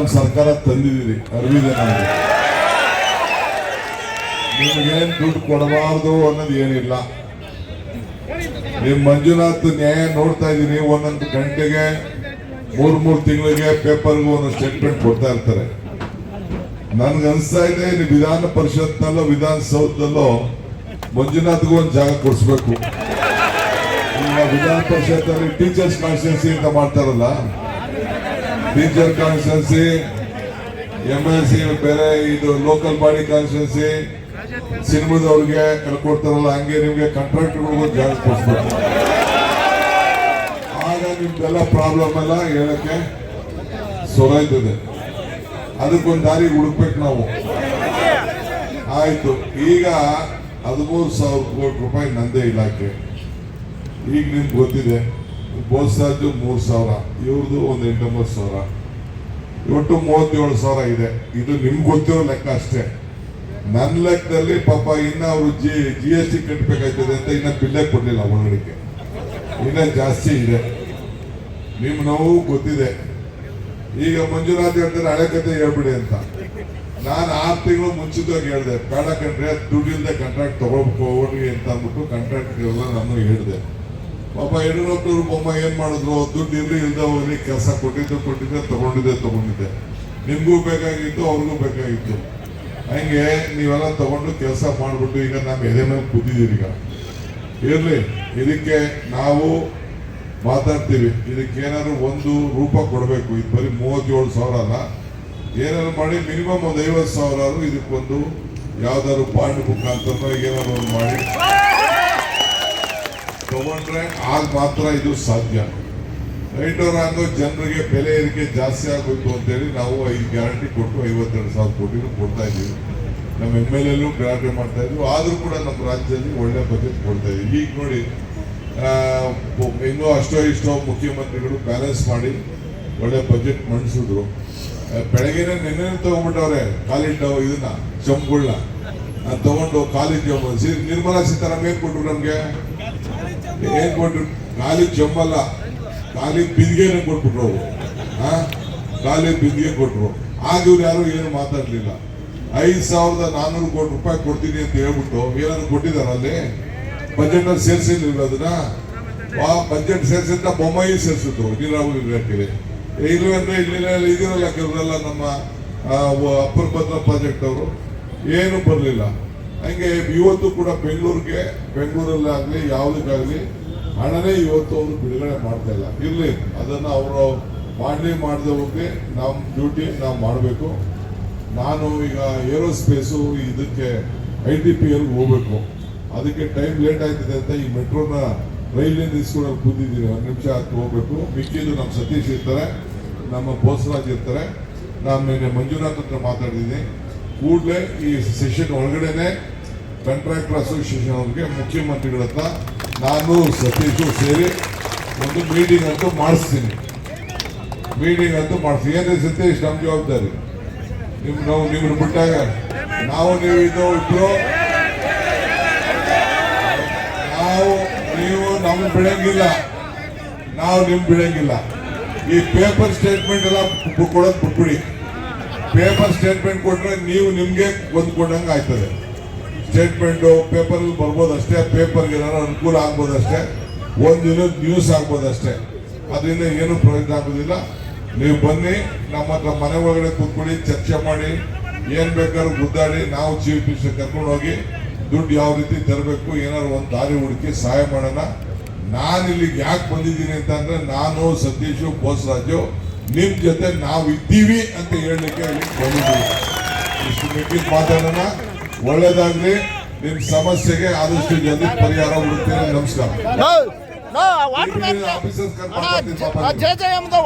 ನಮ್ಮ ಸರ್ಕಾರ ತಂದಿದ್ದೀರಿ, ಅರಿವಿದೆ ನಮಗೆ. ನಿಮ್ಗೇನ್ ದುಡ್ಡು ಕೊಡಬಾರ್ದು ಅನ್ನೋದು ಏನಿಲ್ಲ. ನಿಮ್ ಮಂಜುನಾಥ್ ನ್ಯಾಯ ನೋಡ್ತಾ ಇದ್ದೀನಿ, ಒಂದೊಂದು ಗಂಟೆಗೆ 3 ತಿಂಗಳಿಗೆ ಪೇಪರ್ಗೂ ಒಂದೊಂದು ಸ್ಟೇಟ್ಮೆಂಟ್ ಕೊಡ್ತಾ ಇರ್ತಾರೆ. ನನ್ಗೆ ಅನ್ಸ್ತಾ ಇದೆ ನೀವು ವಿಧಾನ ಪರಿಷತ್ನಲ್ಲೋ ವಿಧಾನಸೌಧದಲ್ಲೋ ಮಂಜುನಾಥ್ಗೂ ಒಂದು ಜಾಗ ಕೊಡಿಸ್ಬೇಕು. ಈಗ ವಿಧಾನ ಪರಿಷತ್ ಅಲ್ಲಿ ಟೀಚರ್ಸ್ ಕಾನ್ಸ್ಟಿಟ್ಯೂನ್ಸಿ ಅಂತ ಮಾಡ್ತಾರಲ್ಲ, ಟೀಚರ್ ಕಾನ್ಸ್ಟಿಟ್ಯೂನ್ಸಿ, MLC ಬೇರೆ, ಇದು ಲೋಕಲ್ ಬಾಡಿ ಕಾನ್ಸ್ಟಿಟ್ಯೂನ್ಸಿ, ಸಿನಿಮಾದವ್ರಿಗೆ ಕೊಡ್ತಾರಲ್ಲ, ಹಂಗೆ ನಿಮ್ಗೆ ಕಾಂಟ್ರಾಕ್ಟರ್ಗಳಿಗೂ ಜಾಗ ಕೊಡಿಸ್ಬೇಕು. ಆಗ ನಿಮ್ದೆಲ್ಲ ಪ್ರಾಬ್ಲಮ್ ಎಲ್ಲ ಹೇಳಕ್ಕೆ ಸೊರೈತದೆ. ಅದಕ್ಕೊಂದು ದಾರಿ ಹುಡುಕ್ಬೇಕು ನಾವು. ಆಯ್ತು, ಈಗ 13,000 ಕೋಟಿ ರೂಪಾಯಿ ನಂದೇ ಇಲಾಖೆ. ಈಗ ನಿಮ್ಗೆ ಗೊತ್ತಿದೆ, ಬೋಸ್ರಾಜು 3,000, ಇವ್ರದ್ದು ಒಂದು 8,900, ಒಟ್ಟು 37,000 ಇದೆ. ಇದು ನಿಮ್ಗೆ ಗೊತ್ತಿರೋ ಲೆಕ್ಕ ಅಷ್ಟೇ. ನನ್ನ ಲೆಕ್ಕದಲ್ಲಿ ಪಾಪ ಇನ್ನ ಅವರು GST ಕಟ್ಟಬೇಕಾಗ್ತದೆ ಅಂತ ಇನ್ನ ಬಿಲ್ಲೇ ಕೊಡ್ಲಿಲ್ಲ ಒಳಗಡೆಗೆ, ಇನ್ನ ಜಾಸ್ತಿ ಇದೆ. ನಿಮ್ ನೋವು ಗೊತ್ತಿದೆ. ಈಗ ಮಂಜುನಾಥ್ ಹೇಳ್ತಾರೆ ಹಳೆ ಕತೆ ಹೇಳ್ಬಿಡಿ ಅಂತ. ನಾನು 6 ತಿಂಗಳು ಮುಂಚಿತವಾಗಿ ಹೇಳಿದೆ, ಬೇಡ ಕಂಡ್ರೆ ದುಡ್ಡಿಲ್ಲದೆ ಕಾಂಟ್ರಾಕ್ಟ್ ತಗೊಳ್ಕೋಗಿ ಅಂತ ಅಂದ್ಬಿಟ್ಟು ಕಾಂಟ್ರಾಕ್ಟ್ಗೆಲ್ಲ ನಾನು ಹೇಳಿದೆ. ಪಾಪ ಯಡಿಯೂರಪ್ಪನವ್ರು ಬೊಮ್ಮ ಏನ್ ಮಾಡಿದ್ರು, ದುಡ್ಡು ಇಲ್ಲದೆ ಹೋಗ್ಲಿ, ಕೆಲಸ ಕೊಟ್ಟಿದ್ದೆ ತಗೊಂಡಿದ್ದೆ. ನಿಮ್ಗೂ ಬೇಕಾಗಿತ್ತು, ಅವ್ರಿಗೂ ಬೇಕಾಗಿತ್ತು. ಹಂಗೆ ನೀವೆಲ್ಲ ತಗೊಂಡು ಕೆಲಸ ಮಾಡ್ಬಿಟ್ಟು ಈಗ ನಮ್ಮ ಎದೆ ಮೇಲೆ ಕೂತಿದ್ದೀರಿ. ಈಗ ಇರ್ಲಿ, ಇದಕ್ಕೆ ನಾವು ಮಾತಾಡ್ತೀವಿ. ಇದಕ್ಕೆ ಏನಾದ್ರು ಒಂದು ರೂಪ ಕೊಡಬೇಕು. ಇದು ಬರೀ 37,000 ಅಲ್ಲ, ಏನಾದ್ರು ಮಾಡಿ ಮಿನಿಮಮ್ ಒಂದು 50,000 ಇದಕ್ಕೊಂದು ಯಾವ್ದಾದ್ರು ಬಾಂಡ್ ಮುಖಾಂತರ ಏನಾದ್ರು ಒಂದು ಮಾಡಿ ತಗೊಂಡ್ರೆ ಆಗ ಮಾತ್ರ ಇದು ಸಾಧ್ಯ. ರೈಟ್ ಅವರ ಹಂಗೋ ಜನರಿಗೆ ಬೆಲೆ ಏರಿಕೆ ಜಾಸ್ತಿ ಆಗೋಯ್ತು ಅಂತೇಳಿ ನಾವು 5 ಗ್ಯಾರಂಟಿ ಕೊಟ್ಟು 52,000 ಕೋಟಿ ಕೊಡ್ತಾ ಇದ್ದೀವಿ. ನಮ್ಮ MLA ಗ್ಯಾರಂಟಿ ಮಾಡ್ತಾ ಇದ್ವಿ. ಆದ್ರೂ ಕೂಡ ನಮ್ಮ ರಾಜ್ಯದಲ್ಲಿ ಒಳ್ಳೆ ಬಜೆಟ್ ಕೊಡ್ತಾ ಇದ್ದೀವಿ. ಈಗ ನೋಡಿ, ಇನ್ನೂ ಅಷ್ಟೋ ಇಷ್ಟೋ ಮುಖ್ಯಮಂತ್ರಿಗಳು ಬ್ಯಾಲೆನ್ಸ್ ಮಾಡಿ ಒಳ್ಳೆ ಬಜೆಟ್ ಮಂಡಿಸಿದ್ರು. ಬೆಳಗ್ಗೆನೆ ನೆನ್ನೆ ತಗೊಂಡ್ಬಿಟ್ಟವ್ರೆ ಕಾಲೇಜ್ ಇದನ್ನ ಚಂಬುಗಳನ್ನ ತಗೊಂಡು ಕಾಲೇಜ್ ನಿರ್ಮಲಾ ಸೀತಾರಾಮನ್ ಏನ್ ಕೊಟ್ರು ನಮ್ಗೆ? ಏನ್ ಕೊಟ್ರು? ಖಾಲಿ ಚಂಬಲ್ಲ, ಖಾಲಿ ಬಿಂದಿಗೆನೆ ಕೊಟ್ಬಿಟ್ರು ಅವರು. ಖಾಲಿ ಬಿಂದಿಗೆ ಕೊಟ್ರು. ಆಗ ಇವ್ರು ಯಾರು ಏನು ಮಾತಾಡ್ಲಿಲ್ಲ. 5,400 ಕೋಟಿ ರೂಪಾಯಿ ಕೊಡ್ತೀನಿ ಅಂತ ಹೇಳ್ಬಿಟ್ಟು ಏನಾದ್ರು ಕೊಟ್ಟಿದಾರ? ಅಲ್ಲಿ ಬಜೆಟ್ ಅಲ್ಲಿ ಸೇರ್ಸಿರ್ಲಿಲ್ಲ ಅದನ್ನ. ಬಜೆಟ್ ಸೇರ್ಸಿದ್ದ ಬೊಮ್ಮಾಯಿ ಸೇರ್ಸಿದ್ರು ನೀರಾವರಿ ಇಲಾಖೆಗೆ. ಇಲ್ವಂದ್ರೆ ಇದಿರಲ್ಲ ಕೆಲವರೆಲ್ಲ ನಮ್ಮ ಅಪ್ಪರ್ ಭದ್ರಾ ಪ್ರಾಜೆಕ್ಟ್ ಅವರು ಏನು ಬರಲಿಲ್ಲ. ಹಂಗೆ ಇವತ್ತು ಕೂಡ ಬೆಂಗಳೂರಲ್ಲಾಗ್ಲಿ ಯಾವುದಕ್ಕಾಗ್ಲಿ ಹಣನೇ ಇವತ್ತು ಅವರು ಬಿಡುಗಡೆ ಮಾಡ್ತಾ ಇಲ್ಲ. ಇರ್ಲಿ, ಅದನ್ನ ಅವರು ಮಾಡದೆ ಹೋಗಿ ನಮ್ಮ ಡ್ಯೂಟಿ ನಾವು ಮಾಡಬೇಕು. ನಾನು ಈಗ ಏರೋಸ್ಪೇಸು ಇದಕ್ಕೆ ITPL ಹೋಗ್ಬೇಕು. ಅದಕ್ಕೆ ಟೈಮ್ ಲೇಟ್ ಆಯ್ತದೆ ಅಂತ ಈ ಮೆಟ್ರೋನ ರೈಲಿಂದ ಇಸ್ಕೊಂಡು ಕೂತಿದ್ದೀನಿ. 1 ನಿಮಿಷ ಹತ್ತು ಹೋಗ್ಬೇಕು. ಮಿಕ್ಕಿದ್ದು ನಮ್ಮ ಸತೀಶ್ ಇರ್ತಾರೆ, ನಮ್ಮ ಬೋಸರಾಜ್ ಇರ್ತಾರೆ. ನಾನು ನಿನ್ನೆ ಮಂಜುನಾಥ್ ಹತ್ರ ಮಾತಾಡಿದ್ದೀನಿ. ಕೂಡಲೇ ಈ ಸೆಷನ್ ಒಳಗಡೆನೆ ಕಾಂಟ್ರಾಕ್ಟರ್ ಅಸೋಸಿಯೇಷನ್ ಅವ್ರಿಗೆ ಮುಖ್ಯಮಂತ್ರಿಗಳ ಹತ್ರ ನಾನು ಸತೀಶು ಸೇರಿ ಒಂದು ಮೀಟಿಂಗ್ ಅಂತೂ ಮಾಡಿಸ್ತೀನಿ. ಏನೇ ಸತೀಶ್, ನಮ್ಮ ಜವಾಬ್ದಾರಿ. ನಿಮ್ಮನ್ನು ಬಿಟ್ಟಾಗ ನಾವು ನೀವು ಇಬ್ರು ನೀವು ನಮ್ಗೆ ಬಿಡಂಗಿಲ್ಲ, ನಾವು ನಿಮ್ಗೆ ಬಿಡಂಗಿಲ್ಲ. ಈ ಪೇಪರ್ ಸ್ಟೇಟ್ಮೆಂಟ್ ಎಲ್ಲ ಕೊಡೋದು ಬಿಟ್ಬಿಡಿ. ಪೇಪರ್ ಸ್ಟೇಟ್ಮೆಂಟ್ ಕೊಟ್ರೆ ನೀವು ನಿಮ್ಗೆ ಹೊಂದ್ಕೊಂಡಂಗೆ ಆಯ್ತದೆ. ಸ್ಟೇಟ್ಮೆಂಟ್ ಪೇಪರ್ ಬರ್ಬೋದು ಅಷ್ಟೇ, ಪೇಪರ್ಗೆ ಏನಾದ್ರು ಅನುಕೂಲ ಆಗ್ಬೋದು ಅಷ್ಟೇ, ಒಂದಿನ ನ್ಯೂಸ್ ಆಗ್ಬೋದು ಅಷ್ಟೇ. ಅದರಿಂದ ಏನು ಪ್ರಯೋಜನ ಆಗೋದಿಲ್ಲ. ನೀವು ಬನ್ನಿ, ನಮ್ಮ ಹತ್ರ ಮನೆ ಒಳಗಡೆ ಕೂತ್ಕೊಳ್ಳಿ, ಚರ್ಚೆ ಮಾಡಿ, ಏನ್ ಬೇಕಾದ್ರೂ ಗುದ್ದಾಡಿ, ನಾವು ಚೀಫ್ ಮಿನಿಸ್ಟರ್ ಕರ್ಕೊಂಡು ಹೋಗಿ ದುಡ್ಡು ಯಾವ ರೀತಿ ತರಬೇಕು, ಏನಾದ್ರು ಒಂದು ದಾರಿ ಹುಡುಕಿ ಸಹಾಯ ಮಾಡೋಣ. ನಾನು ಇಲ್ಲಿಗೆ ಯಾಕೆ ಬಂದಿದ್ದೀನಿ ಅಂತ ಅಂದ್ರೆ, ನಾನು ಸತೀಶು ಬೋಸರಾಜು ನಿಮ್ ಜೊತೆ ನಾವು ಇದ್ದೀವಿ ಅಂತ ಹೇಳಲಿಕ್ಕೆ ಬಂದಿದ್ದೀವಿ. ಇಷ್ಟು ಮೀಟಿಂಗ್ ಮಾತಾಡೋಣ. ಒಳ್ಳೇದಾಗ್ಲಿ. ನಿಮ್ ಸಮಸ್ಯೆಗೆ ಆದಷ್ಟು ಜಲ್ದಿ ಪರಿಹಾರ ಹುಡುಕ್ತೀನಿ. ನಮಸ್ಕಾರ. ಆಫೀಸರ್ಸ್ ಕರ್ಕೊಂಡು